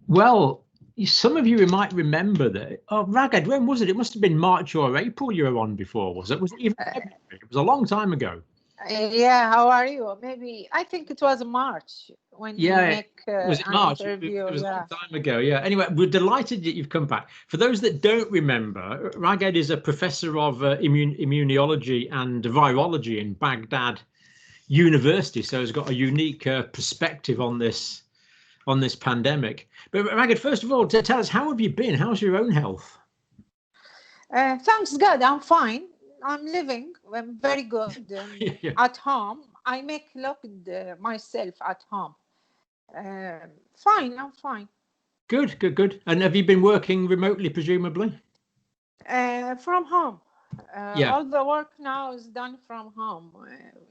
Well, some of you might remember that. Oh, Ragad, when was it? It must have been March or April you were on before, was it? Was it even February? It was a long time ago. Yeah, how are you? Maybe I think it was March when we make was it an March? interview. It was a Yeah. long time ago. Yeah. Anyway, we're delighted that you've come back. For those that don't remember, Ragad is a professor of immunology and virology in Baghdad University, so he's got a unique perspective on this pandemic. But Ragad, first of all, to tell us, how have you been? How's your own health? Thanks God, I'm fine. I'm living. I'm very good. Yeah. At home, I make look myself at home. Fine, I'm fine. Good. And have you been working remotely, presumably? From home. Yeah. All the work now is done from home.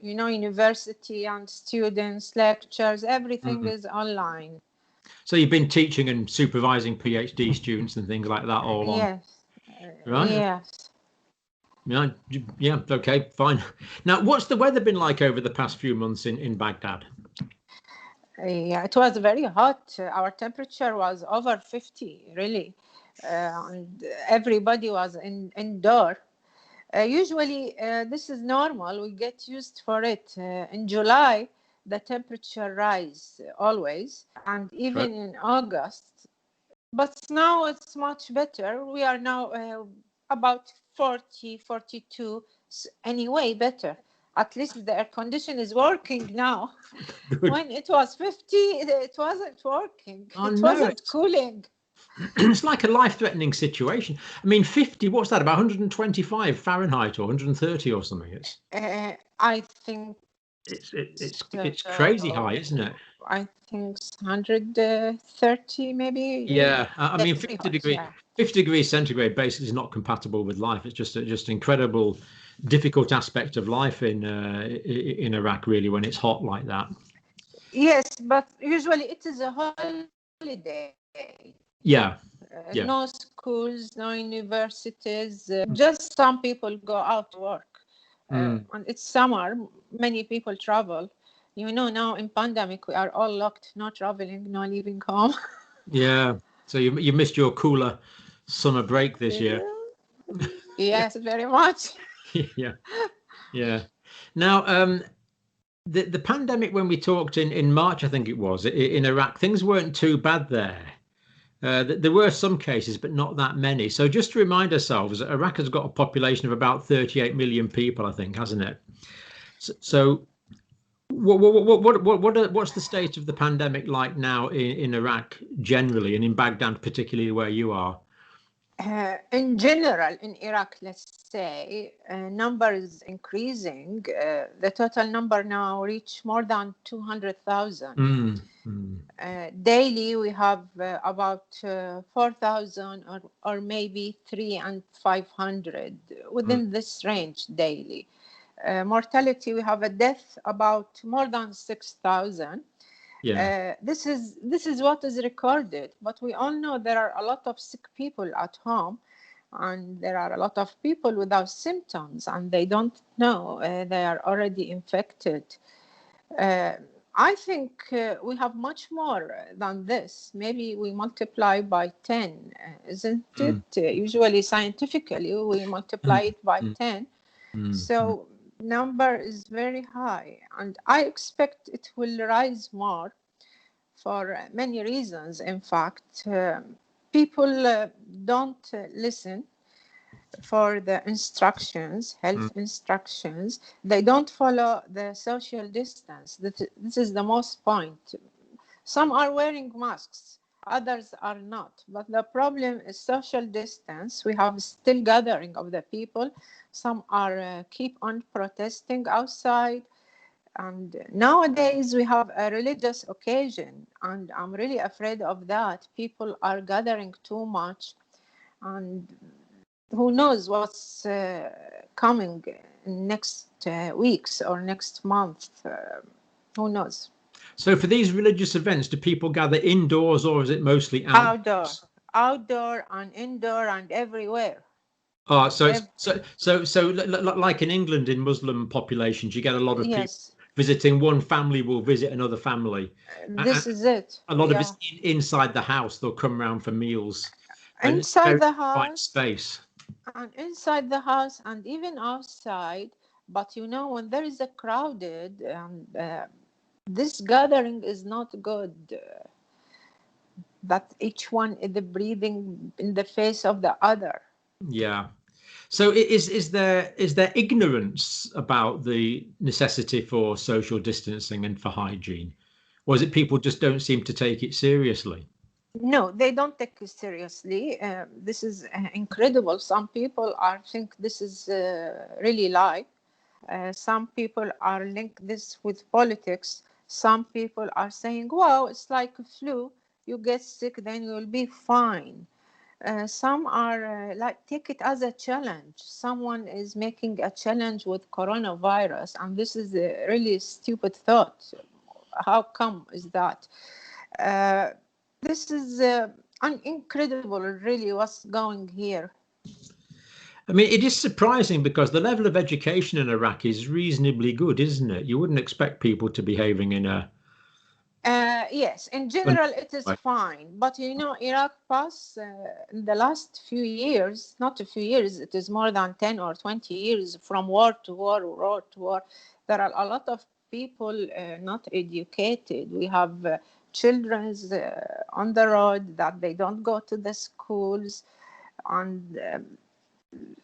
University and students, lectures, everything is online. So you've been teaching and supervising PhD students and things like that all on? Yes. Right? Yes. Yeah, okay, fine. Now, what's the weather been like over the past few months in Baghdad? Yeah, it was very hot. Our temperature was over 50, really. And everybody was indoor. Usually, this is normal. We get used for it. In July, the temperature rise always, and even in August. But now it's much better. We are now about 40, 42. Anyway, better. At least the air condition is working now. Good. When it was 50, it wasn't working. Oh, it no, wasn't cooling. It's like a life-threatening situation. I mean, 50, what's that, about 125 Fahrenheit or 130 or something? It's I think it's crazy high, isn't it? I think 130 maybe. Yeah, I mean, 50 degrees centigrade basically is not compatible with life. It's just incredible, difficult aspect of life in Iraq, really, when it's hot like that. Yes, but usually it is a holiday. Yeah. No schools, no universities. Just some people go out to work. And it's summer. Many people travel. Now in pandemic, we are all locked, no traveling, no leaving home. Yeah. So you missed your cooler summer break this year. Yes, very much. Yeah. Now, the pandemic, when we talked in March, I think it was, in Iraq, things weren't too bad there. There were some cases, but not that many. So just to remind ourselves, Iraq has got a population of about 38 million people, I think, hasn't it? So what's the state of the pandemic like now in Iraq generally, and in Baghdad particularly, where you are? In general, in Iraq, let's say, number is increasing. The total number now reach more than 200,000. Daily, we have about 4,000 or maybe 300 and 500 within this range daily. Mortality, we have a death about more than 6,000. This is what is recorded, but we all know there are a lot of sick people at home, and there are a lot of people without symptoms, and they don't know they are already infected. I think we have much more than this. Maybe we multiply by 10, isn't it? Usually, scientifically, we multiply it by 10. So number is very high, and I expect it will rise more for many reasons. In fact, people don't listen for the instructions, health instructions. They don't follow the social distance. This is the most point. Some are wearing masks, others are not. But the problem is social distance. We have still gathering of the people. Some are keep on protesting outside. And nowadays we have a religious occasion, and I'm really afraid of that. People are gathering too much, and who knows what's coming next weeks or next month. Who knows? So for these religious events, do people gather indoors, or is it mostly outdoors? Outdoor and indoor and everywhere. Oh, so like in England, in Muslim populations, you get a lot of people visiting one family will visit another family. This is it. A lot of it's inside the house. They'll come around for meals. Inside the house. Quiet space. And inside the house and even outside. But when there is a crowded, this gathering is not good. That each one is breathing in the face of the other. Yeah. So is there ignorance about the necessity for social distancing and for hygiene? Or is it people just don't seem to take it seriously? No, they don't take it seriously. This is incredible. Some people think this is really life. Some people are linked this with politics. Some people are saying, wow, it's like a flu. You get sick, then you'll be fine. Some are take it as a challenge. Someone is making a challenge with coronavirus, and this is a really stupid thought. How come is that? This is incredible, really, what's going here. I mean, it is surprising because the level of education in Iraq is reasonably good, isn't it? You wouldn't expect people to behaving in a... Yes, in general, it is fine. But, Iraq passed in the last few years, not a few years, it is more than 10 or 20 years from war to war to war. There are a lot of people not educated. We have children on the road that they don't go to the schools. And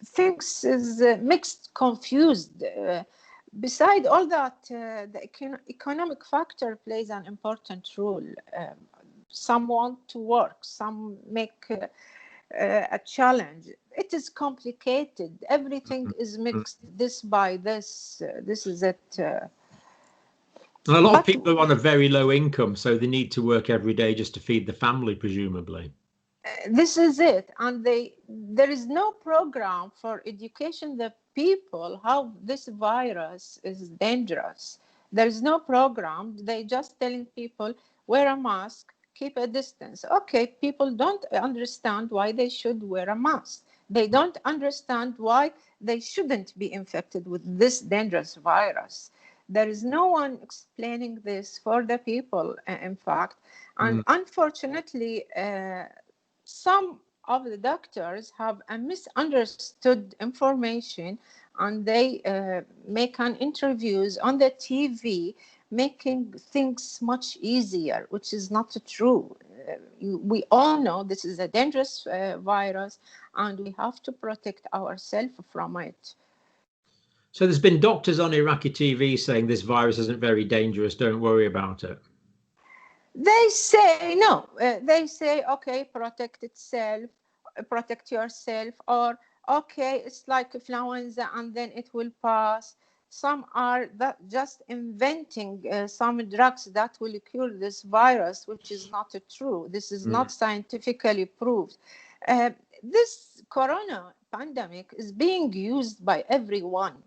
things is mixed, confused. Beside all that, the economic factor plays an important role. Some want to work, some make a challenge. It is complicated. Everything is mixed, this by this. This is it. And a lot of people are on a very low income, so they need to work every day just to feed the family, presumably. This is it. And there is no program for education the people how this virus is dangerous. There is no program. They just telling people, wear a mask, keep a distance. Okay, people don't understand why they should wear a mask. They don't understand why they shouldn't be infected with this dangerous virus. There is no one explaining this for the people, in fact. And unfortunately, some of the doctors have a misunderstood information, and they make an interviews on the TV, making things much easier, which is not true. We all know this is a dangerous virus, and we have to protect ourselves from it. So there's been doctors on Iraqi TV saying this virus isn't very dangerous, don't worry about it. They say no. They say, okay, protect yourself, or okay, it's like influenza and then it will pass. Some are just inventing some drugs that will cure this virus, which is not true. This is not scientifically proved. This corona pandemic is being used by everyone.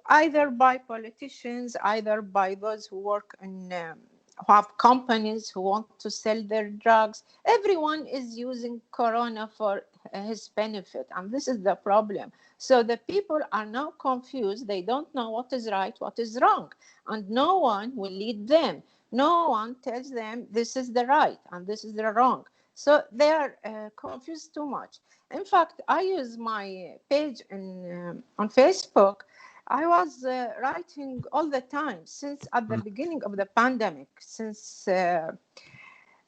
Either by politicians, either by those who work in, who have companies who want to sell their drugs. Everyone is using corona for his benefit, and this is the problem. So the people are now confused. They don't know what is right, what is wrong, and no one will lead them. No one tells them this is the right and this is the wrong. So they are confused too much. In fact, I use my page on Facebook. I was writing all the time since at the beginning of the pandemic, since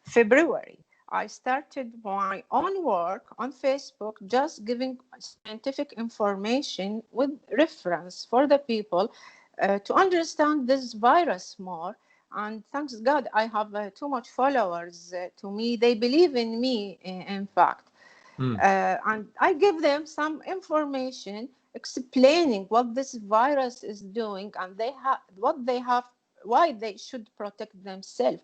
February. I started my own work on Facebook, just giving scientific information with reference for the people to understand this virus more. And thanks God, I have too much followers to me. They believe in me, in fact. And I give them some information explaining what this virus is doing, and why they should protect themselves.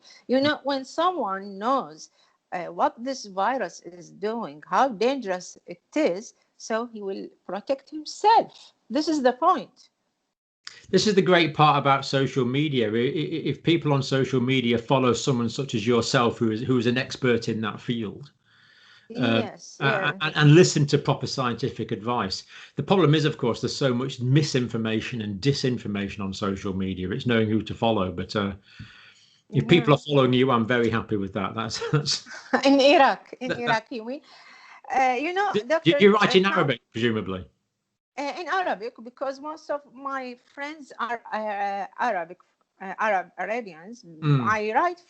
When someone knows what this virus is doing, how dangerous it is, so he will protect himself. This is the point. This is the great part about social media. If people on social media follow someone such as yourself, who is an expert in that field, Yes, and listen to proper scientific advice. The problem is, of course, there's so much misinformation and disinformation on social media. It's knowing who to follow, but if people are following you, I'm very happy with that. That's in Iraq. Iraq, you mean? Did you write in Arabic, presumably? In Arabic, because most of my friends are Arabians. I write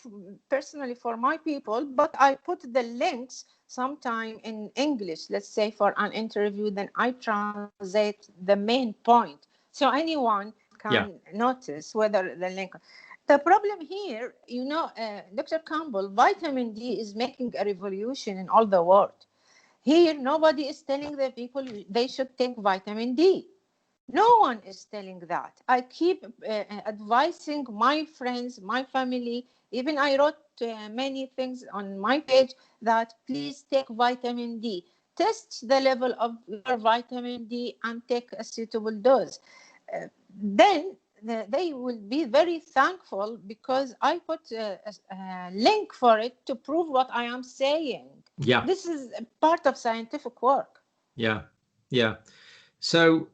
personally for my people, but I put the links sometime in English, let's say for an interview, then I translate the main point. So anyone can notice whether the link. The problem here, Dr. Campbell, vitamin D is making a revolution in all the world. Here, nobody is telling the people they should take vitamin D. No one is telling that. I keep advising my friends, my family. Even I wrote many things on my page that please take vitamin D. Test the level of your vitamin D and take a suitable dose. Then they will be very thankful because I put a link for it to prove what I am saying. Yeah. This is part of scientific work. Yeah. So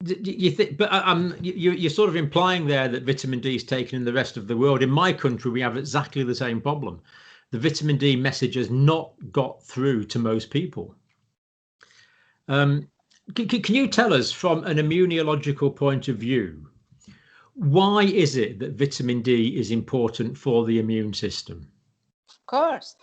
you think, but you're sort of implying there that vitamin D is taken in the rest of the world. In my country, we have exactly the same problem. The vitamin D message has not got through to most people. Can you tell us, from an immunological point of view, why is it that vitamin D is important for the immune system? Of course.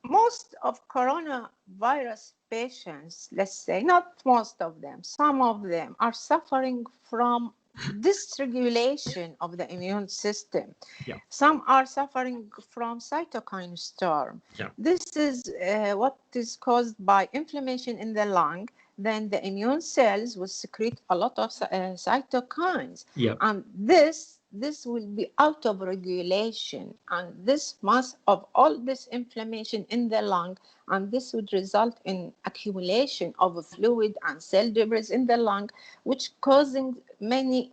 Most of coronavirus patients, let's say, not most of them, some of them are suffering from dysregulation of the immune system. Yeah. Some are suffering from cytokine storm. Yeah. This is what is caused by inflammation in the lung. Then the immune cells will secrete a lot of cytokines. Yeah. And this will be out of regulation, and this mass of all this inflammation in the lung, and this would result in accumulation of fluid and cell debris in the lung, which causing many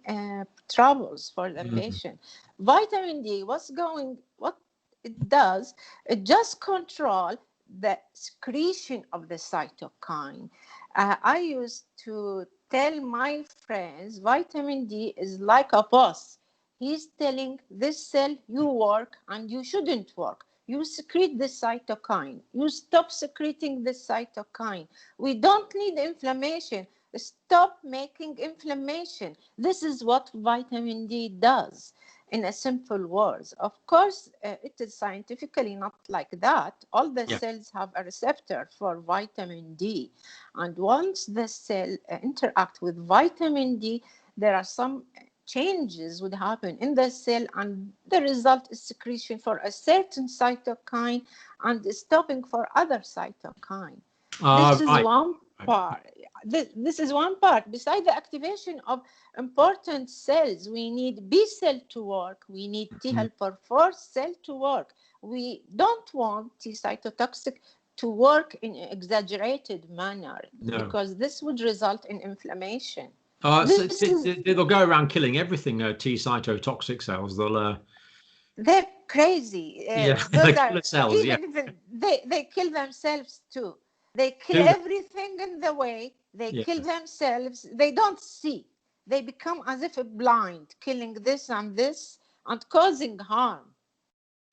troubles for the patient. Vitamin D, what it does, it just control the secretion of the cytokine. I used to tell my friends, vitamin D is like a boss. He's telling this cell, you work and you shouldn't work. You secrete the cytokine. You stop secreting the cytokine. We don't need inflammation. Stop making inflammation. This is what vitamin D does, in a simple words. Of course, it is scientifically not like that. All the cells have a receptor for vitamin D. And once the cell interact with vitamin D, there are some changes would happen in the cell, and the result is secretion for a certain cytokine and stopping for other cytokine. This is one part. This is one part. Besides the activation of important cells, we need B cell to work. We need T helper 4 cell to work. We don't want T cytotoxic to work in an exaggerated manner because this would result in inflammation. They'll go around killing everything. T cytotoxic cells. They're crazy. They kill cells. Even they kill themselves too. They kill everything in the way. They kill themselves. They don't see. They become as if blind, killing this and causing harm.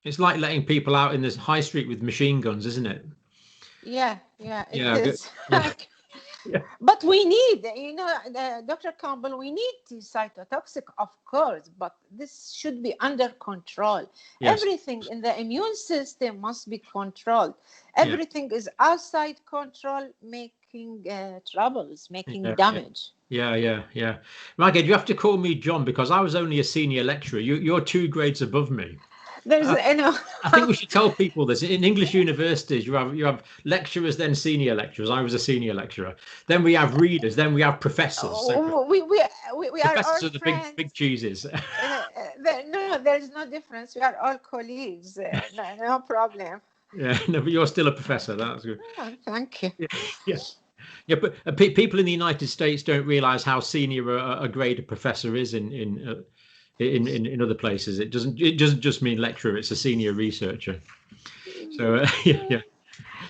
It's like letting people out in this high street with machine guns, isn't it? Yeah, it is. But we need, Dr. Campbell, we need cytotoxic, of course, but this should be under control. Everything in the immune system must be controlled. Everything is outside control, making troubles, making damage. Yeah. Margaret, you have to call me John because I was only a senior lecturer. You're 2 grades above me. I think we should tell people this. In English universities, you have lecturers, then senior lecturers. I was a senior lecturer. Then we have readers. Then we have professors. We professors are the big cheeses. No, there's no difference. We are all colleagues. No problem. Yeah, no, but you're still a professor. That's good. Oh, thank you. Yeah, but people in the United States don't realize how senior a grade a professor is in in other places. It doesn't just mean lecturer. It's a senior researcher. So yeah.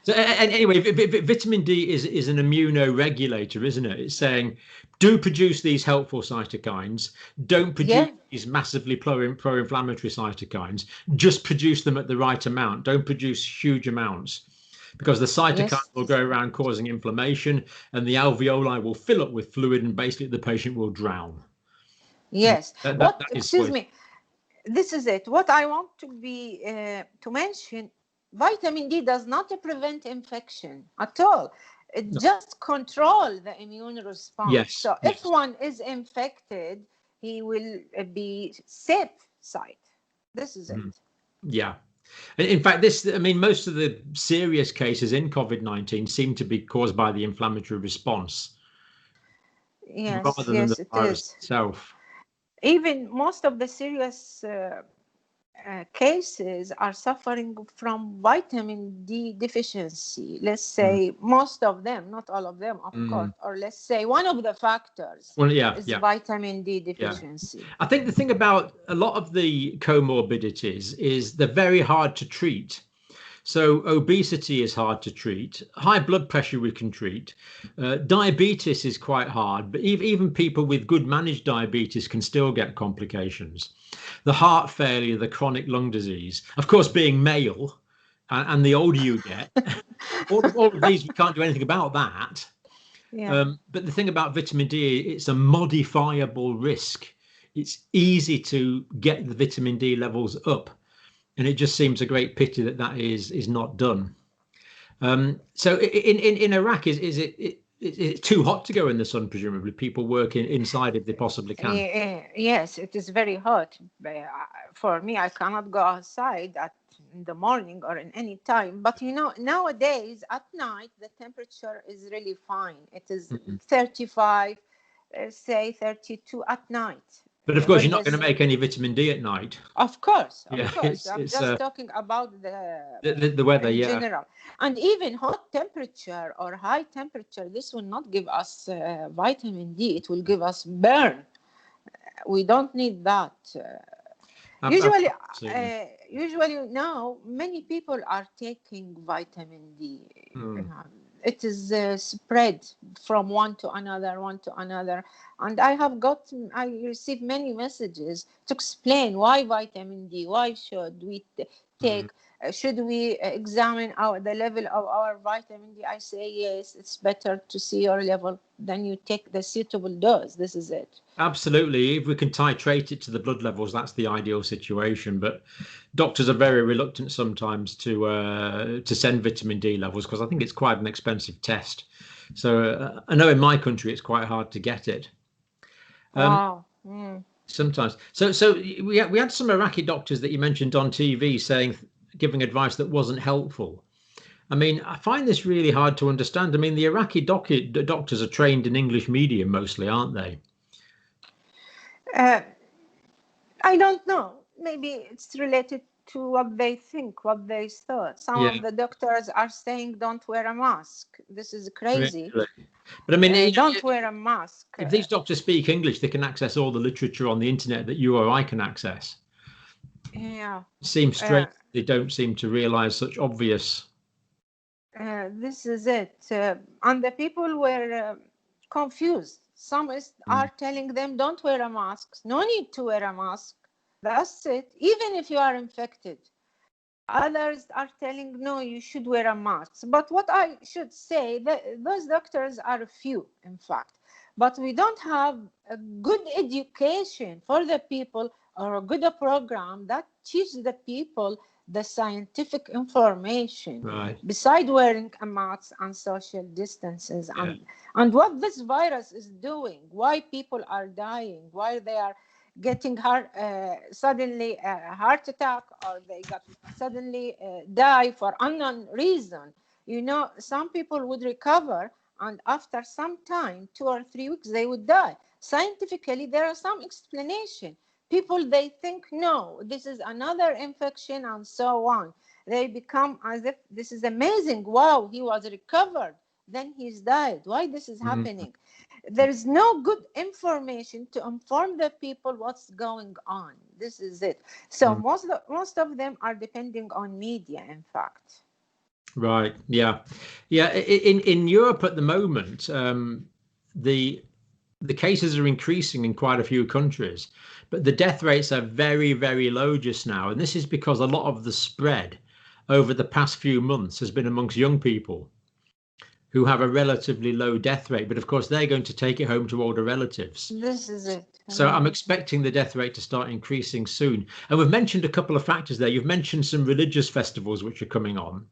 So anyway, vitamin D is an immunoregulator, isn't it? It's saying, do produce these helpful cytokines. Don't produce these massively pro-inflammatory cytokines. Just produce them at the right amount. Don't produce huge amounts, because the cytokine will go around causing inflammation, and the alveoli will fill up with fluid, and basically the patient will drown. Yes. Excuse me. This is it. What I want to mention. Vitamin D does not prevent infection at all. It just controls the immune response. Yes. So if one is infected, he will be safe side. This is it. Yeah. In fact, most of the serious cases in COVID-19 seem to be caused by the inflammatory response. Yes, rather than the virus itself. Even most of the serious cases are suffering from vitamin D deficiency. Let's say most of them, not all of them, of course, or let's say one of the factors is vitamin D deficiency. Yeah. I think the thing about a lot of the comorbidities is they're very hard to treat. So obesity is hard to treat. High blood pressure we can treat. Diabetes is quite hard, but even people with good managed diabetes can still get complications. The heart failure, the chronic lung disease, of course, being male, and the older you get, all of these, we can't do anything about that. Yeah. But the thing about vitamin D, it's a modifiable risk. It's easy to get the vitamin D levels up. And it just seems a great pity that is not done. So in Iraq, is it too hot to go in the sun? Presumably, people work inside if they possibly can. Yes, it is very hot. For me, I cannot go outside in the morning or in any time. But nowadays at night the temperature is really fine. It is 35, say 32 at night. But of course, you're not going to make any vitamin D at night. Of course. I'm just talking about the weather, in general. And even hot temperature or high temperature, this will not give us vitamin D. It will give us burn. We don't need that. Usually now, many people are taking vitamin D. It is spread from one to another. And I received many messages to explain why vitamin D, why should we take, should we examine the level of our vitamin D? I say, yes, it's better to see your level than you take the suitable dose. This is it. Absolutely. If we can titrate it to the blood levels, that's the ideal situation. But doctors are very reluctant sometimes to send vitamin D levels, because I think it's quite an expensive test. So I know in my country it's quite hard to get it. Wow. Sometimes. So we had some Iraqi doctors that you mentioned on TV giving advice that wasn't helpful. I mean, I find this really hard to understand. I mean, the Iraqi doctors are trained in English medium mostly, aren't they? I don't know. Maybe it's related to what they think, what they thought. Some of the doctors are saying don't wear a mask. This is crazy. Really? But I mean, don't wear a mask. If these doctors speak English, they can access all the literature on the internet that you or I can access. Yeah. It seems strange. They don't seem to realize such obvious. This is it. And the people were confused. Some are telling them don't wear a mask. No need to wear a mask. That's it. Even if you are infected. Others are telling, no, you should wear a mask. But what I should say, those doctors are few, in fact. But we don't have a good education for the people, or a good program that teaches the people the scientific information, beside wearing a mask and social distances, and what this virus is doing, why people are dying, why they are getting suddenly a heart attack, or they got suddenly die for unknown reason. Some people would recover, and after some time, 2 or 3 weeks, they would die. Scientifically, there are some explanation. People, they think, no, this is another infection, and so on. They become as if this is amazing. Wow, he was recovered. Then he's died. Why this is happening? There is no good information to inform the people what's going on. This is it. So most of them are depending on media, in fact. Right. Yeah. In Europe at the moment, the cases are increasing in quite a few countries, but the death rates are very, very low just now. And this is because a lot of the spread over the past few months has been amongst young people who have a relatively low death rate. But of course, they're going to take it home to older relatives. This is it. So I'm expecting the death rate to start increasing soon. And we've mentioned a couple of factors there. You've mentioned some religious festivals which are coming on.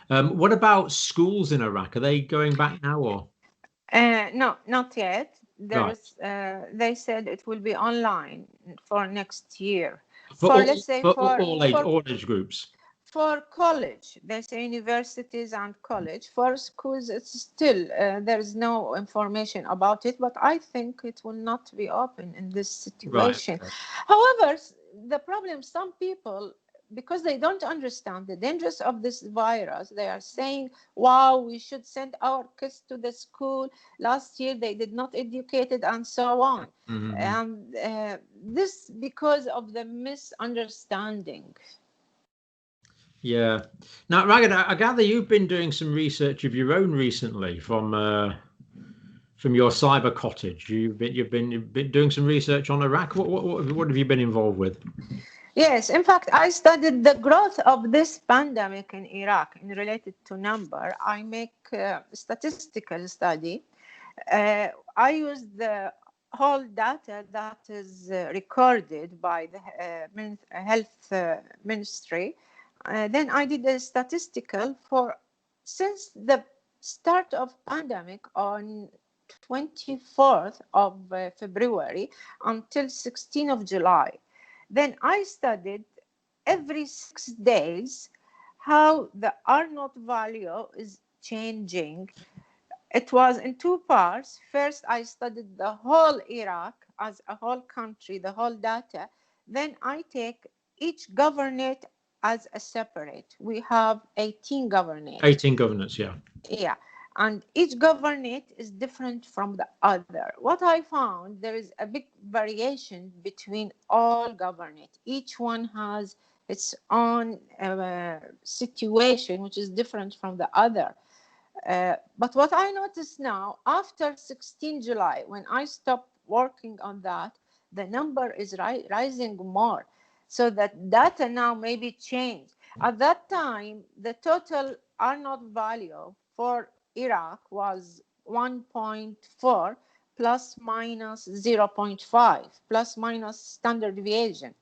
What about schools in Iraq? Are they going back now, or? No, not yet. Right. They said it will be online for next year. For all age groups. For college, they say universities and college. For schools, it's still there is no information about it. But I think it will not be open in this situation. Right. However, the problem, some people, because they don't understand the dangers of this virus, they are saying, wow, we should send our kids to the school. Last year, they did not educate it, and so on. This because of the misunderstanding. Yeah. Now, Ragad, I gather you've been doing some research of your own recently from your cyber cottage. You've been doing some research on Iraq. What have you been involved with? Yes, in fact, I studied the growth of this pandemic in Iraq in related to number. I make a statistical study. I use the whole data that is recorded by the health ministry. Then I did a statistical since the start of pandemic on 24th of February until 16th of July. Then I studied every 6 days how the R0 value is changing. It was in two parts. First, I studied the whole Iraq as a whole country, the whole data. Then I take each governorate as a separate. We have 18 governorates. 18 governorates, yeah. Yeah. And each governorate is different from the other. What I found, there is a big variation between all governorates. Each one has its own situation, which is different from the other. But what I notice now, after 16 July, when I stopped working on that, the number is rising more. So that data now may be changed. At that time, the total R0 value for Iraq was 1.4 plus minus 0.5 plus minus standard deviation.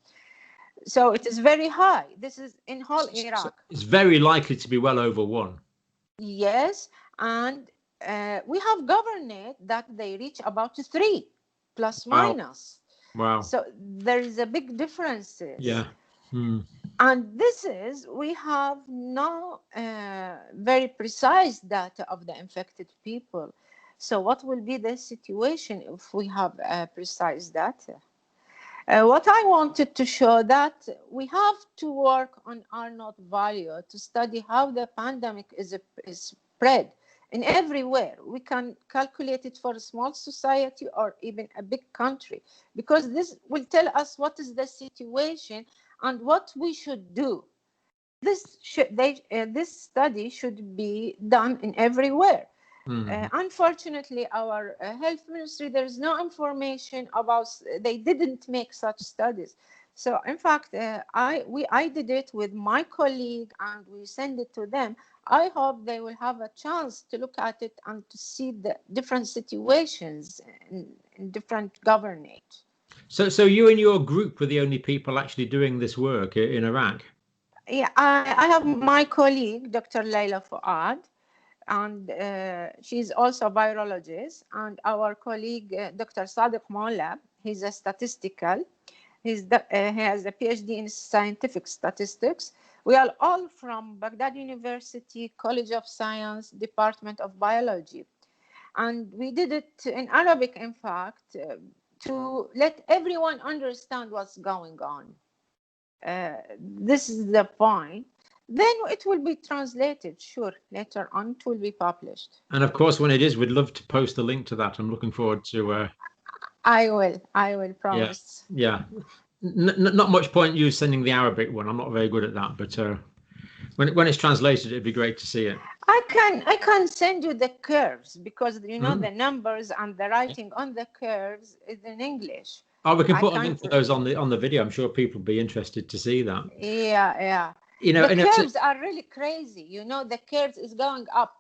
So it is very high. This is in whole Iraq. So it's very likely to be well over 1. Yes, and we have governorate that they reach about 3 plus minus. Wow. So there is a big difference. Yeah. And we have no very precise data of the infected people. So what will be the situation if we have precise data? What I wanted to show that we have to work on R0 value to study how the pandemic is spread in everywhere. We can calculate it for a small society or even a big country, because this will tell us what is the situation and what we should do. This study should be done in everywhere. Unfortunately, our health ministry, there is no information about, they didn't make such studies. So in fact, I did it with my colleague and we send it to them. I hope they will have a chance to look at it and to see the different situations in different governorates. So you and your group were the only people actually doing this work in Iraq? Yeah, I have my colleague, Dr. Layla Fuad, and she's also a virologist, and our colleague, Dr. Sadiq Molla, he's a statistical. He has a PhD in scientific statistics. We are all from Baghdad University, College of Science, Department of Biology. And we did it in Arabic, in fact, to let everyone understand what's going on. This is the point. then it will be translated. Sure, later on it will be published. And of course, when it is, we'd love to post a link to that. I'm looking forward to. I will promise. Yeah. Not much point you sending the Arabic one. I'm not very good at that, but when it's translated, it'd be great to see it. I can send you the curves, because you know the numbers and the writing on the curves is in English. Oh, we can put a link to those on the video. I'm sure people will be interested to see that. Yeah. You know, the curves are really crazy. You know, the curves is going up.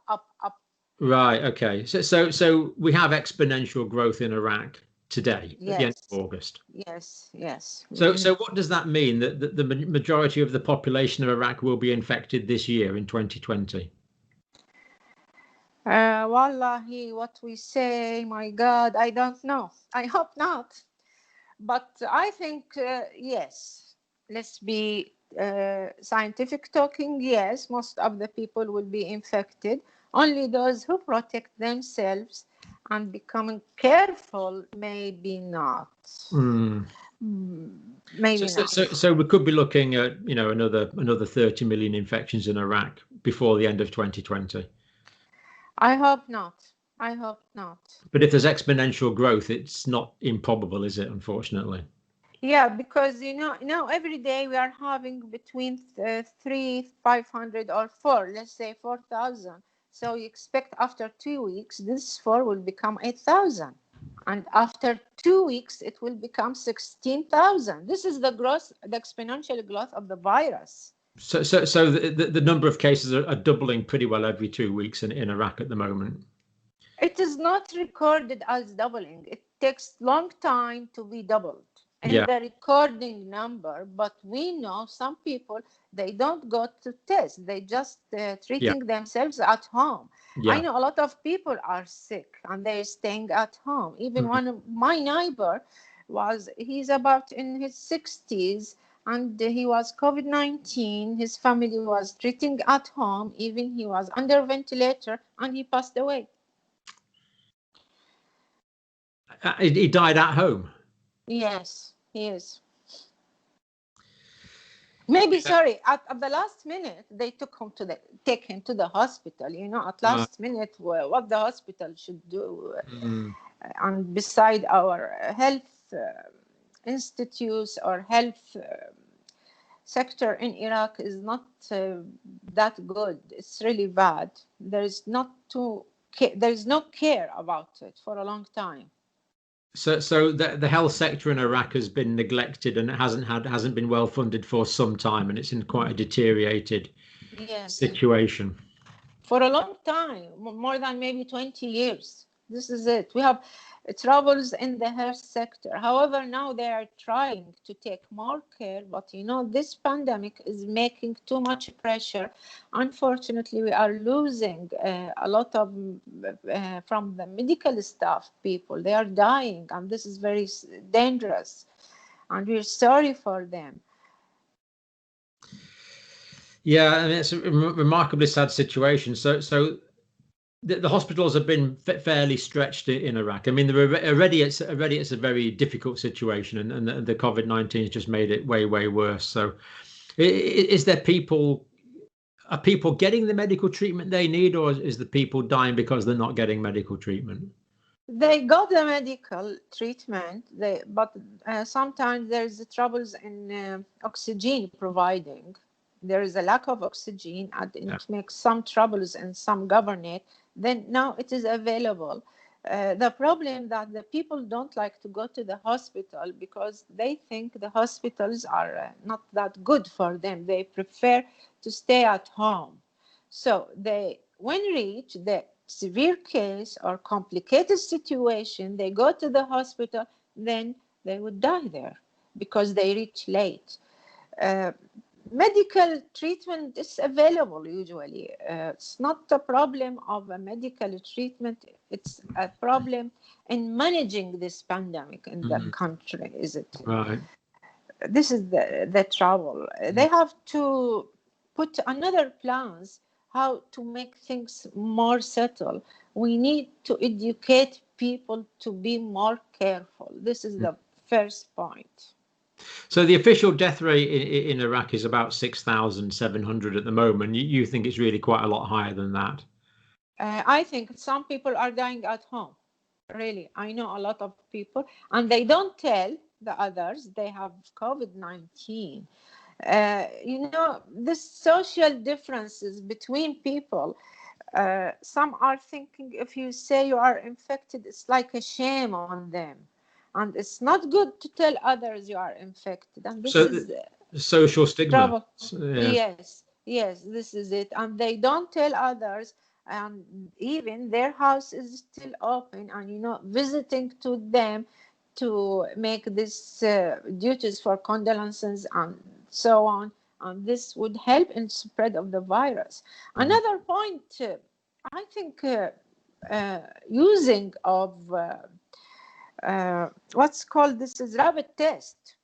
Right. Okay. So we have exponential growth in Iraq today, yes. At the end of August. Yes. So what does that mean? That the majority of the population of Iraq will be infected this year in 2020? Wallahi, what we say, my God, I don't know. I hope not. But I think, yes, let's be scientific talking. Yes, most of the people will be infected. Only those who protect themselves and becoming careful, maybe not. Maybe not. So we could be looking at, you know, another 30 million infections in Iraq before the end of 2020. I hope not. But if there's exponential growth, it's not improbable, is it? Unfortunately. Yeah, because you know, every day we are having between 3,500 or 4, let's say 4,000. So you expect after 2 weeks, this 4 will become 8,000. And after 2 weeks, it will become 16,000. This is the exponential growth of the virus. So the number of cases are doubling pretty well every 2 weeks in Iraq at the moment. It is not recorded as doubling. It takes long time to be doubled in the recording number. But we know some people, they don't go to test. They just treating themselves at home. I know a lot of people are sick and they're staying at home. Even one of my neighbor he's about in his 60s. And he was COVID-19. His family was treating at home. Even he was under ventilator and he passed away. He died at home? Yes, he is. Maybe, sorry, at the last minute, they take him to the hospital. You know, at last minute, what the hospital should do. And beside our health institutes or health sector in Iraq is not that good. It's really bad. There is no care about it for a long time. So the health sector in Iraq has been neglected and it hasn't been well funded for some time, and it's in quite a deteriorated situation. For a long time, more than maybe 20 years. This is it. We have troubles in the health sector. However, now they are trying to take more care, but you know, this pandemic is making too much pressure. Unfortunately, we are losing a lot of from the medical staff people. They are dying, and this is very dangerous, and we're sorry for them. Yeah, I mean, it's a remarkably sad situation. So the hospitals have been fairly stretched in Iraq. I mean, already it's a very difficult situation, and the COVID-19 has just made it way worse. So, are people getting the medical treatment they need, or is the people dying because they're not getting medical treatment? They got the medical treatment, but sometimes there's troubles in oxygen providing. There is a lack of oxygen, and it makes some troubles in some governorate. Then now it is available. The problem that the people don't like to go to the hospital because they think the hospitals are not that good for them. They prefer to stay at home. So when reach the severe case or complicated situation, they go to the hospital, then they would die there because they reach late. Medical treatment is available usually. It's not a problem of a medical treatment. It's a problem in managing this pandemic in the country, is it? Right. This is the trouble. They have to put another plans how to make things more settled. We need to educate people to be more careful. This is the first point. So the official death rate in Iraq is about 6,700 at the moment. You think it's really quite a lot higher than that? I think some people are dying at home. Really, I know a lot of people, and they don't tell the others they have COVID-19. The social differences between people. Some are thinking if you say you are infected, it's like a shame on them. And it's not good to tell others you are infected. And this is social stigma. Yeah. Yes, this is it. And they don't tell others. And even their house is still open, and visiting to them to make this duties for condolences and so on, and this would help in spread of the virus. Another point, I think using of what's called, this is rapid test.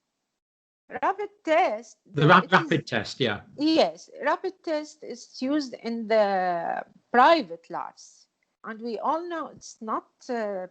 Rapid test. The rapid test, yeah. Yes, rapid test is used in the private labs. And we all know it's not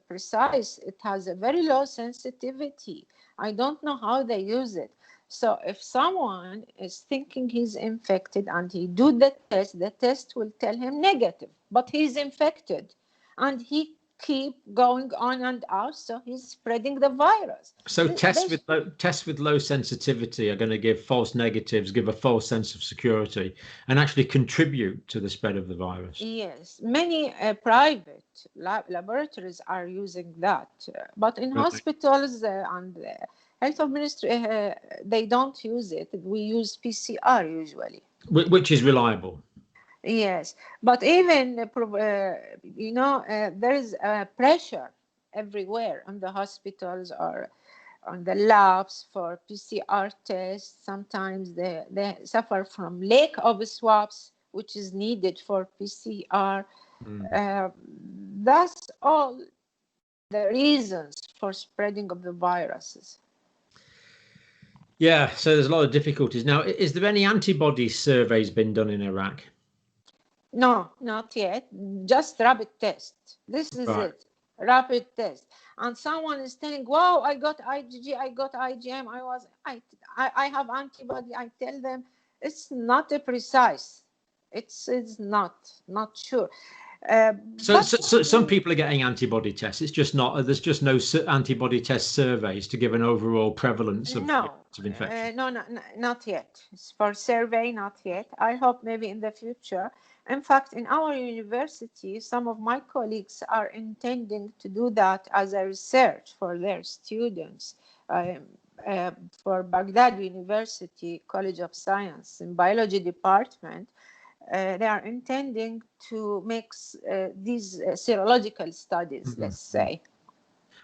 precise. It has a very low sensitivity. I don't know how they use it. So if someone is thinking he's infected and he do the test will tell him negative, but he's infected. And he keep going on and out, so he's spreading the virus. So tests with low sensitivity are going to give false negatives, give a false sense of security, and actually contribute to the spread of the virus. Yes, many private laboratories are using that, but in hospitals and health ministry, they don't use it. We use PCR usually, which is reliable. Yes, but even there is pressure everywhere on the hospitals or on the labs for PCR tests. Sometimes they suffer from lack of swabs, which is needed for PCR. That's all the reasons for spreading of the viruses. Yeah, so there's a lot of difficulties. Now, is there any antibody surveys been done in Iraq? No, not yet. Just rapid test. This is it. Rapid test. And someone is telling, wow, I got IgG, I got IgM, I have antibody. I tell them it's not a precise. It's not sure. So some people are getting antibody tests. It's just not. There's just no antibody test surveys to give an overall prevalence of infection. No, not yet. It's for survey, not yet. I hope maybe in the future. In fact, in our university, some of my colleagues are intending to do that as a research for their students. For Baghdad University College of Science in biology department, they are intending to make these serological studies, let's say.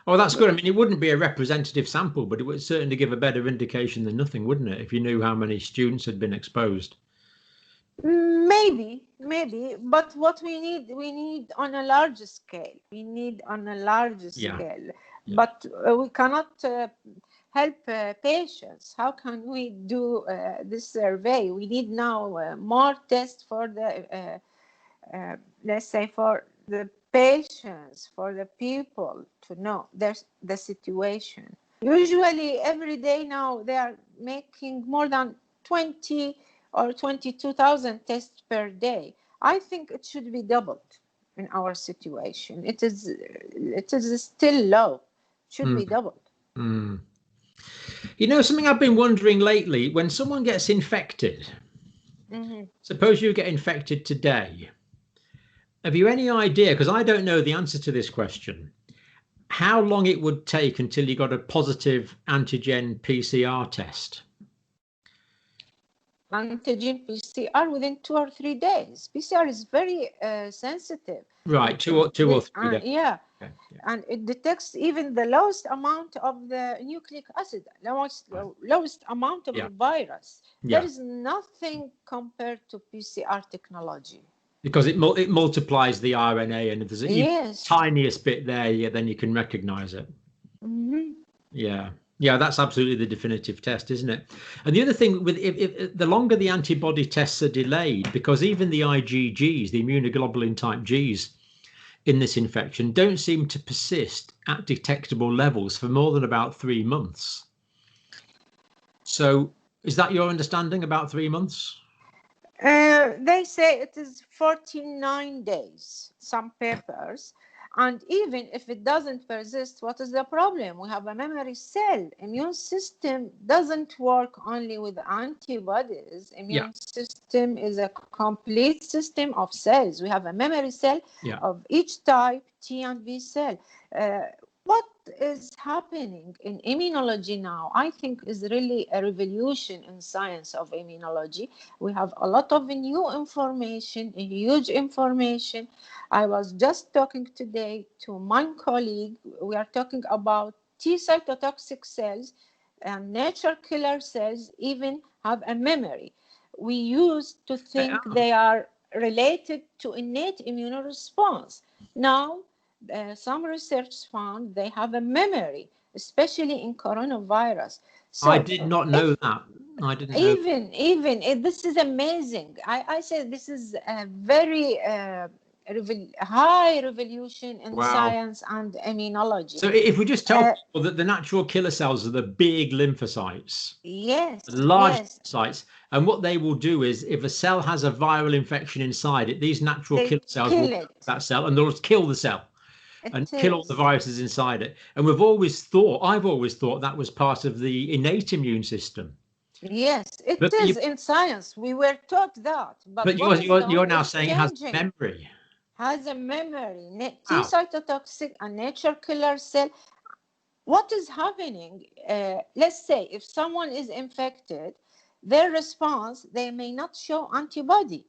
Oh, that's good. I mean, it wouldn't be a representative sample, but it would certainly give a better indication than nothing, wouldn't it, if you knew how many students had been exposed? Maybe, but what we need on a larger scale. But we cannot help patients. How can we do this survey? We need now more tests for the, let's say, for the patients, for the people to know the situation. Usually every day now they are making more than 20 or 22,000 tests per day. I think it should be doubled in our situation. It is still low. It should be doubled. You know, something I've been wondering lately, when someone gets infected, suppose you get infected today, have you any idea, because I don't know the answer to this question, how long it would take until you got a positive antigen PCR test? Antigen PCR within 2 or 3 days. PCR is very sensitive. Right, two or 3 days. Yeah. Okay, yeah, and it detects even the lowest amount of the nucleic acid, lowest amount of the virus. There is nothing compared to PCR technology. Because it multiplies the RNA, and if there's a tiniest bit there, then you can recognize it. Yeah, that's absolutely the definitive test, isn't it? And the other thing, if the longer the antibody tests are delayed, because even the IgGs, the immunoglobulin type Gs in this infection, don't seem to persist at detectable levels for more than about 3 months. So is that your understanding, about 3 months? They say it is 49 days, some papers. And even if it doesn't persist, what is the problem? We have a memory cell. Immune system doesn't work only with antibodies. Immune system is a complete system of cells. We have a memory cell of each type, T and B cell. What is happening in immunology now, I think, is really a revolution in science of immunology. We have a lot of new information, huge information. I was just talking today to my colleague. We are talking about T cytotoxic cells and nature killer cells even have a memory. We used to think they are related to innate immune response. Now, some research found they have a memory, especially in coronavirus. So I did not know that. I didn't know. Even this is amazing. I say this is a very high revolution in science and immunology. So if we just tell people that the natural killer cells are the big lymphocytes, large lymphocytes, and what they will do is, if a cell has a viral infection inside it, these natural killer cells will kill that cell, and they'll kill the cell and kill all the viruses inside it. And I've always thought that was part of the innate immune system. Yes, it is in science. We were taught that. But you're now saying it has memory. Has a memory. T cytotoxic and nature killer cell. What is happening? Let's say if someone is infected, their response, they may not show antibody.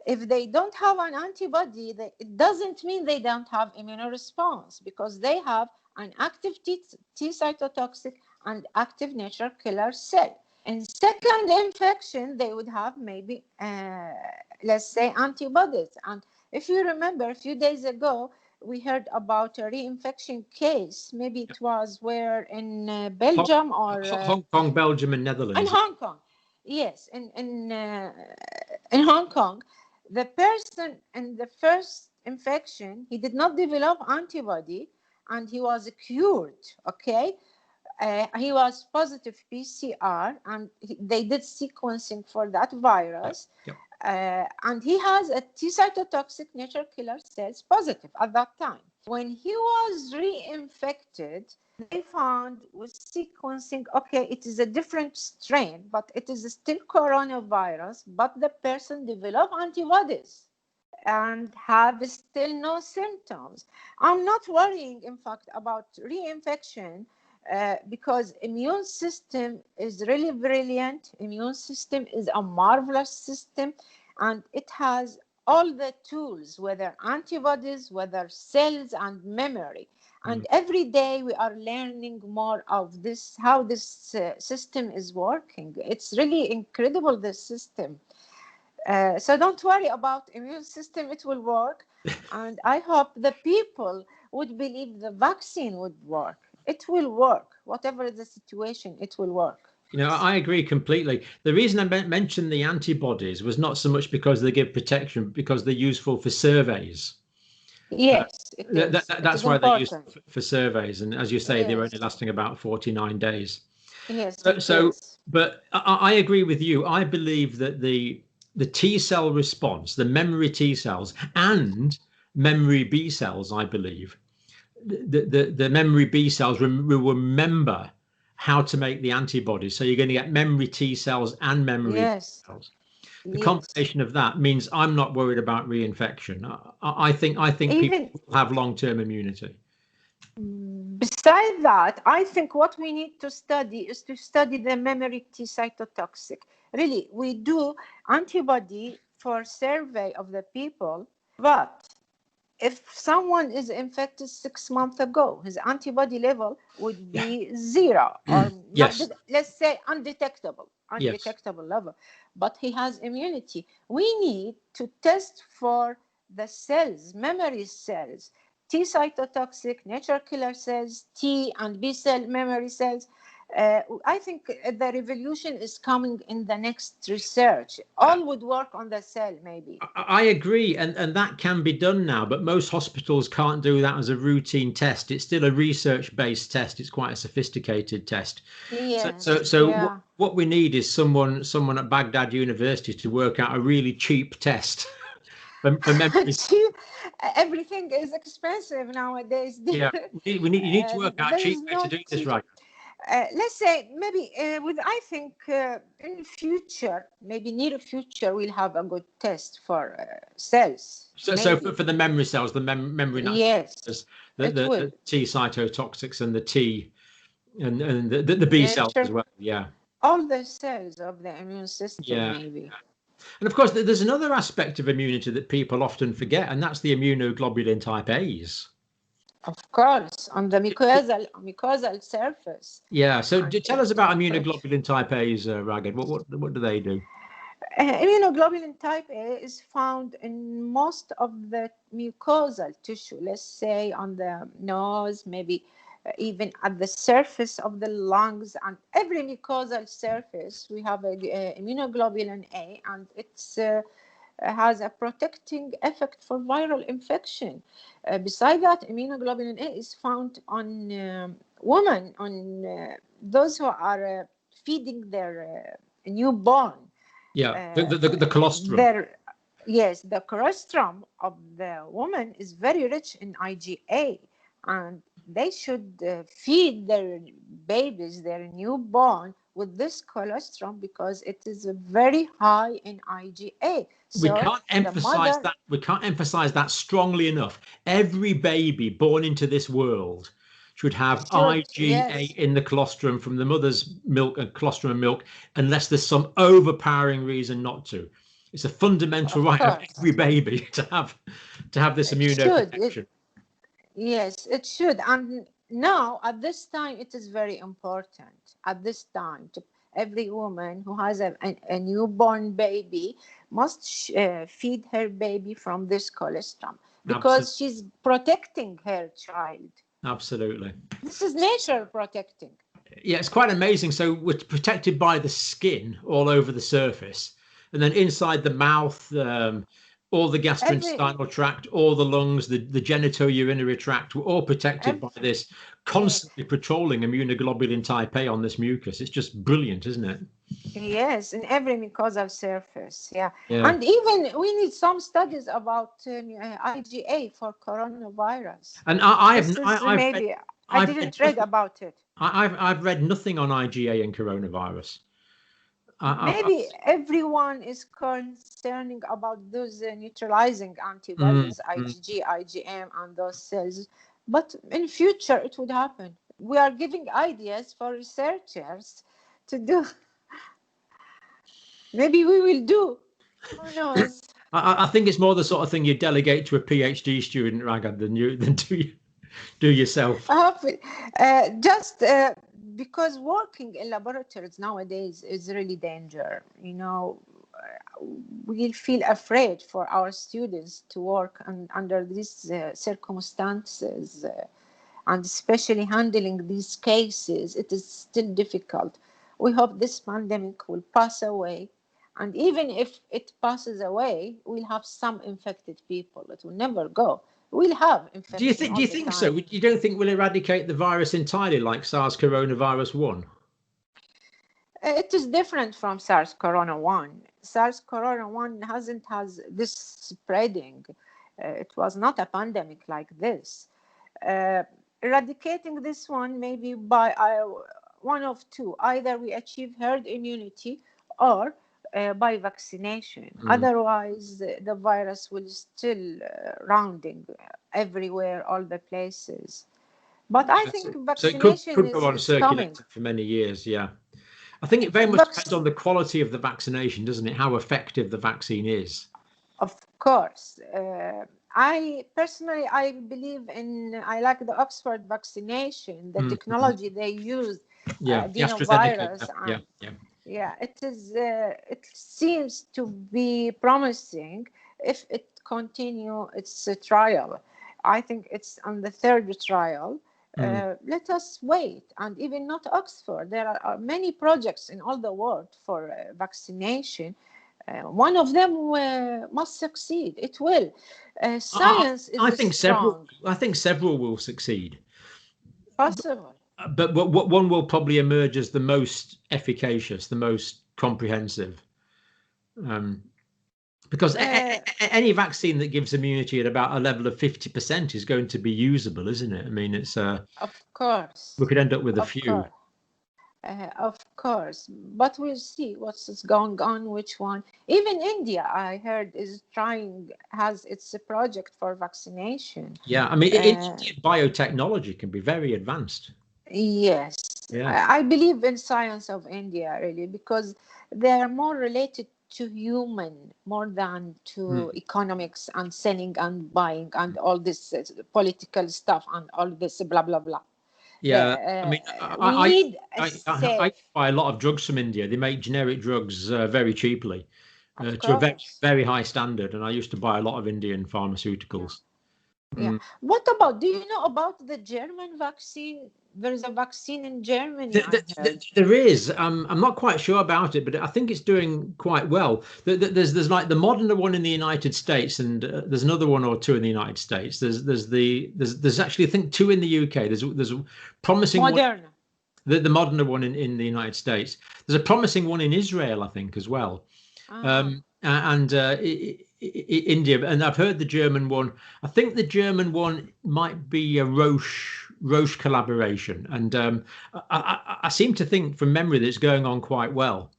If they don't have an antibody, it doesn't mean they don't have immune response, because they have an active T cytotoxic and active nature killer cell. In second infection, they would have maybe, let's say, antibodies. And if you remember, a few days ago, we heard about a reinfection case. Maybe it was where in Belgium or Hong Kong, Belgium, and Netherlands. In Hong Kong, yes, in Hong Kong, the person in the first infection, he did not develop antibody, and he was cured. Okay. He was positive PCR, and they did sequencing for that virus. And he has a T cytotoxic nature killer cells positive at that time. When he was reinfected, they found with sequencing, okay, it is a different strain, but it is still coronavirus, but the person developed antibodies and have still no symptoms. I'm not worrying, in fact, about reinfection. Because immune system is really brilliant. Immune system is a marvelous system, and it has all the tools, whether antibodies, whether cells, and memory. And every day we are learning more of this, how this system is working. It's really incredible, this system. So don't worry about immune system, it will work. And I hope the people would believe the vaccine would work. It will work. Whatever the situation, it will work. You know, I agree completely. The reason I mentioned the antibodies was not so much because they give protection, but because they're useful for surveys. Yes, that's why they're used for surveys. And as you say, they're only lasting about 49 days. Yes. But I agree with you. I believe that the T cell response, the memory T cells and memory B cells, I believe, the memory B cells will remember how to make the antibodies. So you're going to get memory T cells and memory B cells. The combination of that means I'm not worried about reinfection. I think people have long-term immunity. Besides that, I think what we need to study is to study the memory T cytotoxic. Really, we do antibody for survey of the people, but if someone is infected 6 months ago, his antibody level would be 0, or let's say undetectable level, but he has immunity. We need to test for the cells, memory cells, T cytotoxic, nature killer cells, T and B cell memory cells. I think the revolution is coming in the next research. All would work on the cell, maybe. I agree, and that can be done now, but most hospitals can't do that as a routine test. It's still a research-based test. It's quite a sophisticated test. Yes. So Yeah. what we need is someone at Baghdad University to work out a really cheap test for memory. Everything is expensive nowadays. Yeah, you need to work out a There cheap is way no to do this, right? let's say maybe I think in future, maybe near future, we'll have a good test for cells. So for the memory cells, the memory yes, the T cytotoxics and the T and the B cells as well. Yeah. All the cells of the immune system, maybe. And of course, there's another aspect of immunity that people often forget, and that's the immunoglobulin type A's. Of course, on the mucosal surface. Yeah. So tell us about immunoglobulin type A's, Ragad. What do they do? Immunoglobulin type A is found in most of the mucosal tissue. Let's say on the nose, maybe even at the surface of the lungs, and every mucosal surface we have immunoglobulin A, and it's has a protecting effect for viral infection. Beside that, immunoglobulin A is found on women, on those who are feeding their newborn. Yeah, the colostrum. Yes, the colostrum of the woman is very rich in IgA, and they should feed their babies, their newborn, with this colostrum because it is very high in IgA. So we can't emphasize that. We can't emphasize that strongly enough. Every baby born into this world should have IgA in the colostrum from the mother's milk and colostrum and milk, unless there's some overpowering reason not to. It's a fundamental right of every baby to have this immunoprotection. Yes, it should. And now, at this time, it is very important. At this time, every woman who has a newborn baby must feed her baby from this colostrum because she's protecting her child. Absolutely. This is nature protecting. Yeah, it's quite amazing. So we're protected by the skin all over the surface, and then inside the mouth, all the gastrointestinal tract, all the lungs, the genitourinary tract, we're all protected by this constantly patrolling immunoglobulin type A on this mucus. It's just brilliant, isn't it? Yes, in every mucosal surface. Yeah. And even we need some studies about IgA for coronavirus. And I didn't read about it. I've read nothing on IgA and coronavirus. Maybe everyone is concerning about those neutralizing antibodies, IgG, IgM, and those cells. But in future, it would happen. We are giving ideas for researchers to do. Maybe we will do. Who knows? I think it's more the sort of thing you delegate to a PhD student, Ragad, than do yourself. Because working in laboratories nowadays is really danger. You know, we feel afraid for our students to work under these circumstances, and especially handling these cases. It is still difficult. We hope this pandemic will pass away. And even if it passes away, we'll have some infected people. It will never go. We'll have infection. Do you think so? You don't think we'll eradicate the virus entirely like SARS coronavirus 1? It is different from SARS corona 1. SARS corona 1 has this spreading. It was not a pandemic like this. Eradicating this one maybe by one of two. Either we achieve herd immunity or by vaccination. Otherwise, the virus will still rounding everywhere, all the places. But I think vaccination could go on circulating for many years. Yeah, I think it very much depends on the quality of the vaccination, doesn't it? How effective the vaccine is. Of course. I believe I like the Oxford vaccination, the technology they use, adenovirus. Yeah, it is. It seems to be promising if it continue its trial. I think it's on the third trial. Let us wait. And even not Oxford, there are many projects in all the world for vaccination. One of them must succeed. It will. Science is strong. I think several will succeed. Possible. But what one will probably emerge as the most efficacious, the most comprehensive. Because any vaccine that gives immunity at about a level of 50% is going to be usable, isn't it? I mean, it's of course we could end up with a few. Of course, but we'll see what's going on. Which one? Even India, I heard, has its project for vaccination. Yeah, I mean, biotechnology can be very advanced. Yes, yeah. I believe in science of India really, because they are more related to human more than to economics and selling and buying and all this political stuff and all this blah blah blah. Yeah, I mean, I buy a lot of drugs from India. They make generic drugs very cheaply to a very, very high standard, and I used to buy a lot of Indian pharmaceuticals. Yeah. What about, do you know about the German vaccine? There is a vaccine in Germany. There is. I'm not quite sure about it, but I think it's doing quite well. There's like the Moderna one in the United States, and there's another one or two in the United States. There's actually, I think, two in the UK. There's a promising Moderna. The Moderna one in the United States. There's a promising one in Israel, I think, as well. And India, and I've heard the German one. I think the German one might be a Roche collaboration, and I seem to think from memory that it's going on quite well.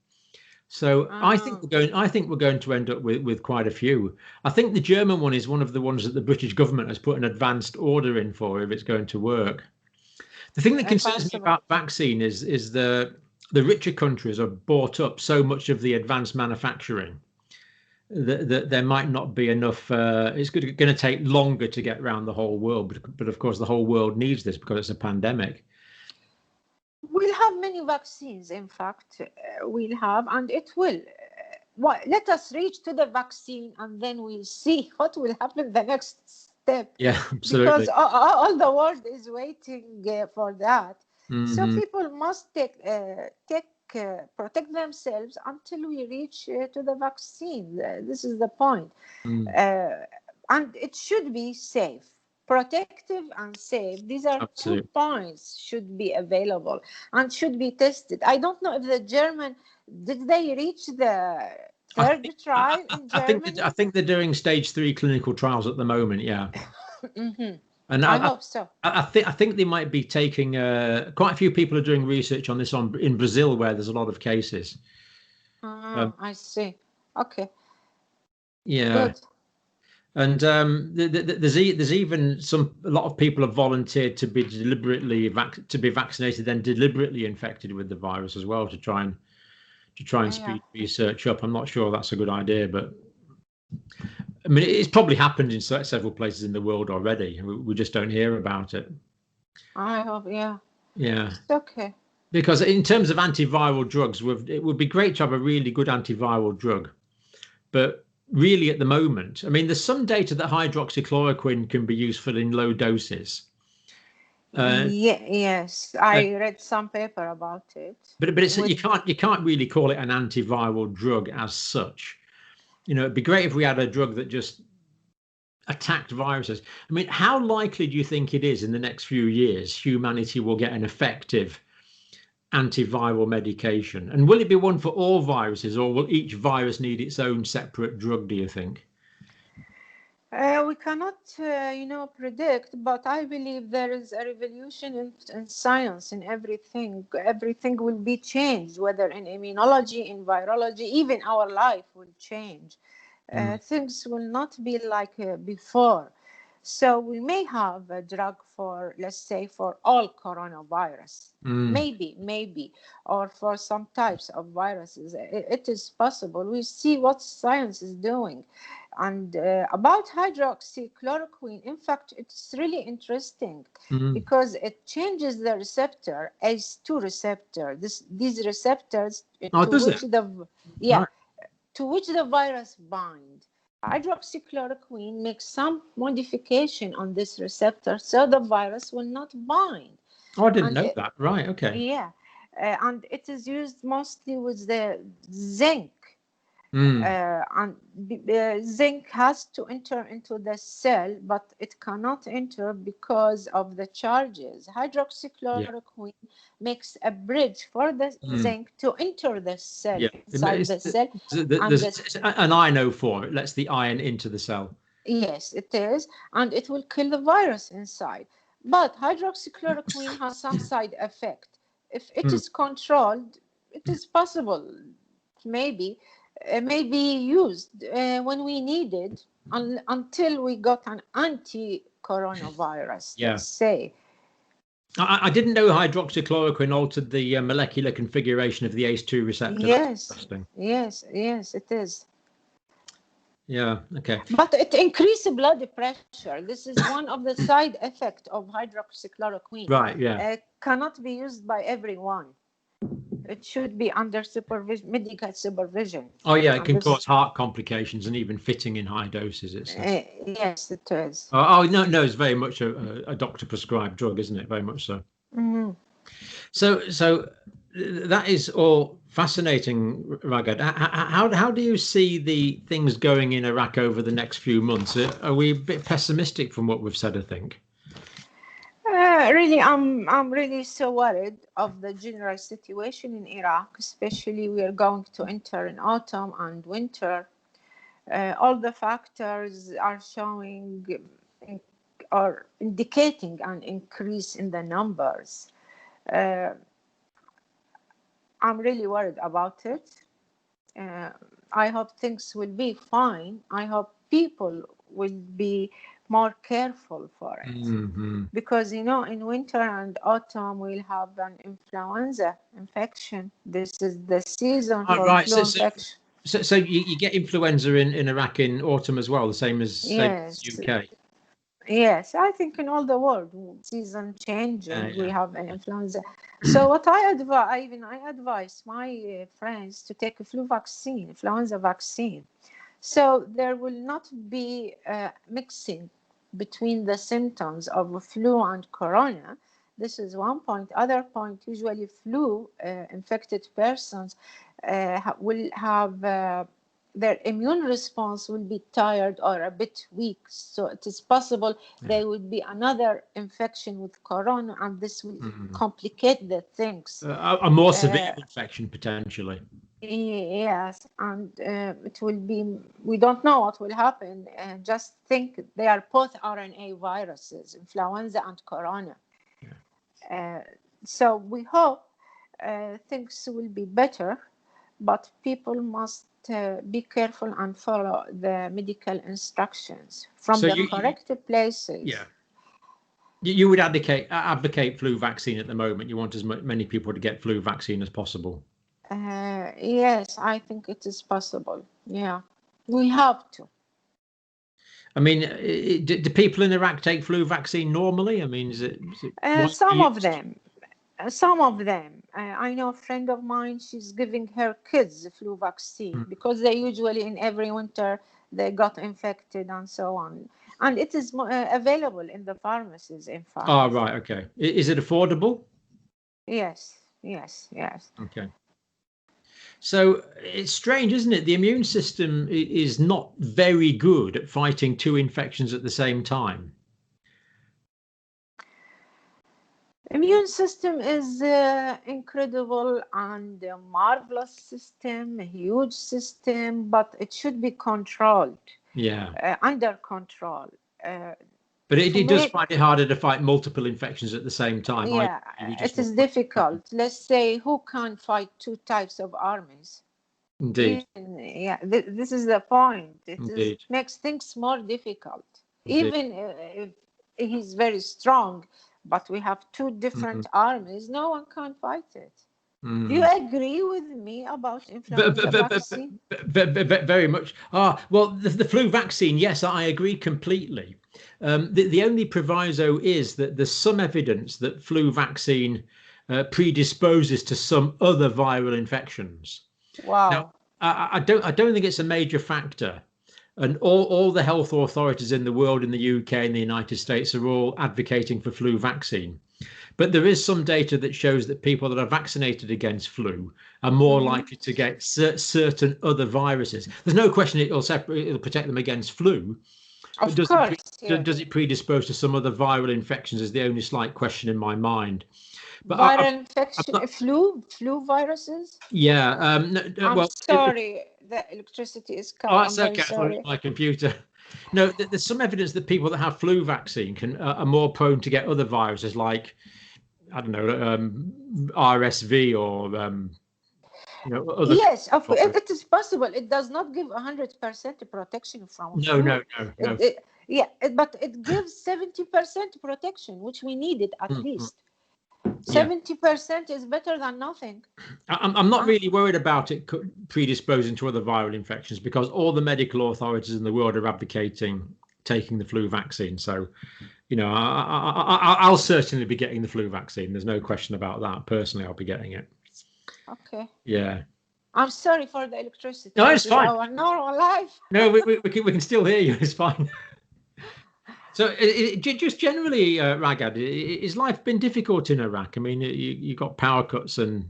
So I think we're going to end up with quite a few. I think the German one is one of the ones that the British government has put an advanced order in for if it's going to work. The thing that concerns me about vaccine is the richer countries have bought up so much of the advanced manufacturing that there might not be enough. It's going to take longer to get around the whole world, but of course the whole world needs this because it's a pandemic. We'll have many vaccines, in fact, we'll have, and it will. Let us reach to the vaccine, and then we'll see what will happen the next step. Yeah, absolutely. Because all the world is waiting for that. So people must protect themselves until we reach to the vaccine. This is the point. And it should be safe, protective and safe. These are 2 points should be available and should be tested. I don't know if the German, did they reach the third trial in Germany? I think they're doing stage 3 clinical trials at the moment, yeah. And I hope so. I think they might be taking quite a few people are doing research on this in Brazil, where there's a lot of cases. I see. Okay. Yeah. Good. And there's even a lot of people have volunteered to be vaccinated, then deliberately infected with the virus as well to try and speed research up. I'm not sure that's a good idea, but I mean, it's probably happened in several places in the world already. We just don't hear about it. I hope, yeah. Yeah. It's okay. Because in terms of antiviral drugs, it would be great to have a really good antiviral drug. But really at the moment, I mean, there's some data that hydroxychloroquine can be useful in low doses. Yes, I read some paper about it. But it's, you can't really call it an antiviral drug as such. You know, it'd be great if we had a drug that just attacked viruses. I mean, how likely do you think it is in the next few years humanity will get an effective antiviral medication? And will it be one for all viruses, or will each virus need its own separate drug, do you think? We cannot, predict, but I believe there is a revolution in science, in everything. Everything will be changed, whether in immunology, in virology, even our life will change. Things will not be like before. So we may have a drug for, let's say, for all coronavirus, maybe, or for some types of viruses. It is possible. We see what science is doing. And about hydroxychloroquine, in fact, it's really interesting because it changes the receptor, ACE2 receptor. These receptors to which the virus bind. hydroxychloroquine makes some modification on this receptor so the virus will not bind. Oh, I didn't know that. Right, okay. Yeah, and it is used mostly with the zinc. And zinc has to enter into the cell, but it cannot enter because of the charges. Hydroxychloroquine makes a bridge for the zinc to enter the cell, inside the cell. There's an ionophore. It lets the iron into the cell. Yes, it is, and it will kill the virus inside. But hydroxychloroquine has some side effect. If it is controlled, it is possible, maybe be used when we need it until we got an anti-coronavirus, let's say. I didn't know hydroxychloroquine altered the molecular configuration of the ACE2 receptor. Yes, it is. Yeah, okay. But it increases blood pressure. This is one of the side effects of hydroxychloroquine. Right, yeah. It cannot be used by everyone. It should be under supervision, medical supervision. Oh, yeah, it can cause heart complications and even fitting in high doses. Yes, it is. Oh, no, it's very much a doctor-prescribed drug, isn't it? Very much so. Mm-hmm. So that is all fascinating, Ragad. How do you see the things going in Iraq over the next few months? Are we a bit pessimistic from what we've said, I think? Really, I'm really so worried of the general situation in Iraq, especially we are going to enter in autumn and winter. All the factors are showing or indicating an increase in the numbers. I'm really worried about it. I hope things will be fine. I hope people will be more careful for it. Because, in winter and autumn, we'll have an influenza infection. This is the season for flu infection. So you get influenza in Iraq in autumn as well, the same as UK? Yes, I think in all the world, season changing, we have an influenza. So what I advise my friends to take a influenza vaccine. So there will not be mixing between the symptoms of flu and corona. This is one point. Other point, usually flu infected persons will have their immune response will be tired or a bit weak. So it is possible there would be another infection with corona, and this will complicate the things. A more severe infection, potentially. Yes, and it will be, we don't know what will happen. Just think they are both RNA viruses, influenza and corona. So we hope things will be better, but people must be careful and follow the medical instructions from the correct places. Yeah. You would advocate flu vaccine at the moment. You want as many people to get flu vaccine as possible. Yes, I think it is possible. Yeah, we have to. I mean, do people in Iraq take flu vaccine normally? I mean, is it some of them. I know a friend of mine, she's giving her kids the flu vaccine because they usually in every winter they got infected and so on. And it is available in the pharmacies, in fact. Oh, right. Okay. Is it affordable? Yes. Okay. So it's strange, isn't it? The immune system is not very good at fighting two infections at the same time. Immune system is incredible and a marvelous system, a huge system, but it should be controlled. Yeah. Under control. But it does find it harder to fight multiple infections at the same time. Yeah, it is difficult. Let's say, who can fight two types of armies? Indeed. Yeah, this is the point. It makes things more difficult. Indeed. Even if he's very strong, but we have two different armies, no one can fight it. Do you agree with me about influenza vaccine? Very much. Well, the flu vaccine, yes, I agree completely. The only proviso is that there's some evidence that flu vaccine predisposes to some other viral infections. Wow. Now, I don't think it's a major factor. And all the health authorities in the world, in the UK and the United States, are all advocating for flu vaccine. But there is some data that shows that people that are vaccinated against flu are more likely to get certain other viruses. There's no question it'll protect them against flu. Of course. Does it predispose to some other viral infections is the only slight question in my mind. But viral infection, flu viruses? Yeah. I'm sorry, the electricity is cut. Oh, that's okay. Sorry, my computer. No, there's some evidence that people that have flu vaccine are more prone to get other viruses like, I don't know, RSV or other. Yes, it is possible. It does not give 100% protection from flu. No. But it gives 70% protection, which we needed at least. 70% is better than nothing. I'm not really worried about it predisposing to other viral infections because all the medical authorities in the world are advocating taking the flu vaccine. So, I'll certainly be getting the flu vaccine. There's no question about that. Personally, I'll be getting it. Okay. Yeah. I'm sorry for the electricity. No, it's fine. Our normal life. No, we can still hear you. It's fine. So just generally, Ragad, has life been difficult in Iraq? I mean, you got power cuts and,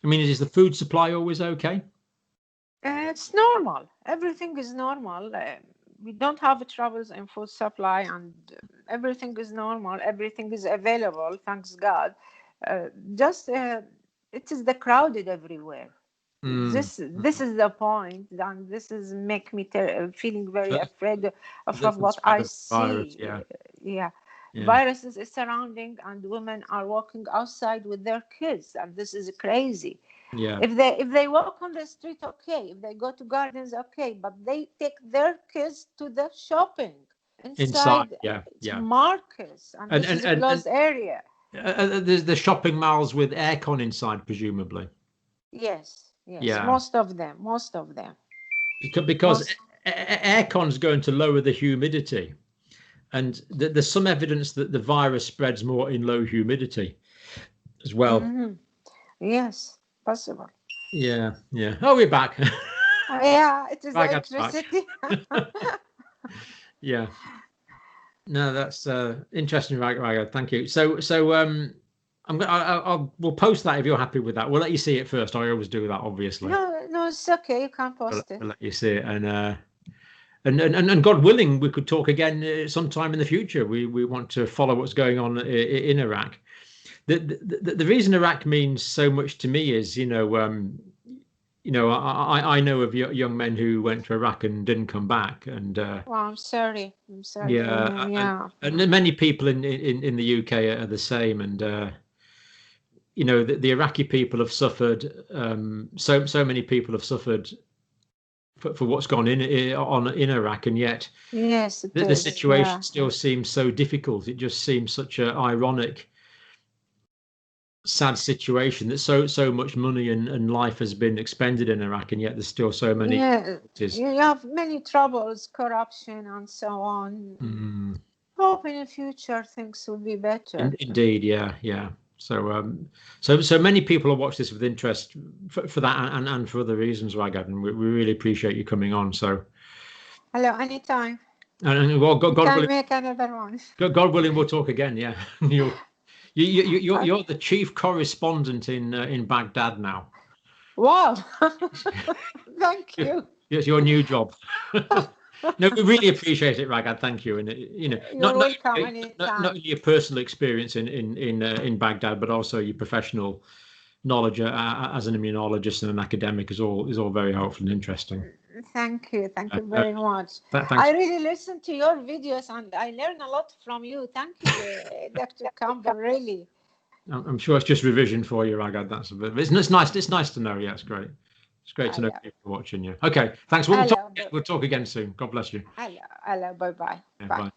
I mean, is the food supply always okay? It's normal. Everything is normal. We don't have troubles in food supply and everything is normal. Everything is available, thanks God. It is the crowded everywhere. This is the point, and this is make me feeling very afraid of what I see. Virus, Viruses is surrounding, and women are walking outside with their kids, and this is crazy. Yeah. If they walk on the street, okay. If they go to gardens, okay. But they take their kids to the shopping inside markets, and this is a closed area. There's the shopping malls with aircon inside, presumably. Yes. Most of them. Because aircon is going to lower the humidity, and there's some evidence that the virus spreads more in low humidity as well. Yes, possible. Yeah. Oh, we're back. Yeah, it is electricity. Yeah. No, that's interesting, Ragad. Thank you. So we'll post that if you're happy with that. We'll let you see it first. I always do that, obviously. No, it's okay. You can post it. We'll let you see it, and God willing, we could talk again sometime in the future. We want to follow what's going on in Iraq. The reason Iraq means so much to me is, I know of young men who went to Iraq and didn't come back, and I'm sorry. Yeah. And many people in the UK are the same, and the Iraqi people have suffered. So many people have suffered for what's gone in Iraq, and yet the situation still seems so difficult. It just seems such an ironic, sad situation that so much money and life has been expended in Iraq, and yet there's still so many. You have many troubles, corruption, and so on. Hope in the future things will be better. Indeed, yeah. So many people will watch this with interest for that and for other reasons, Ragad, and we really appreciate you coming on. So, hello, anytime. And well, God willing, make another one. God willing, we'll talk again. Yeah, you're the chief correspondent in Baghdad now. Wow! Thank you. It's your new job. No, we really appreciate it, Ragad. Thank you, and not only your personal experience in Baghdad, but also your professional knowledge as an immunologist and an academic is all very helpful and interesting. Thank you very much. I really listen to your videos and I learn a lot from you. Thank you, Dr. Campbell. Really. I'm sure it's just revision for you, Ragad. It's nice. It's nice to know. Yeah, it's great. It's great to know people watching you. Okay, thanks. We'll talk again soon. God bless you. Hello. Bye-bye. Yeah, bye.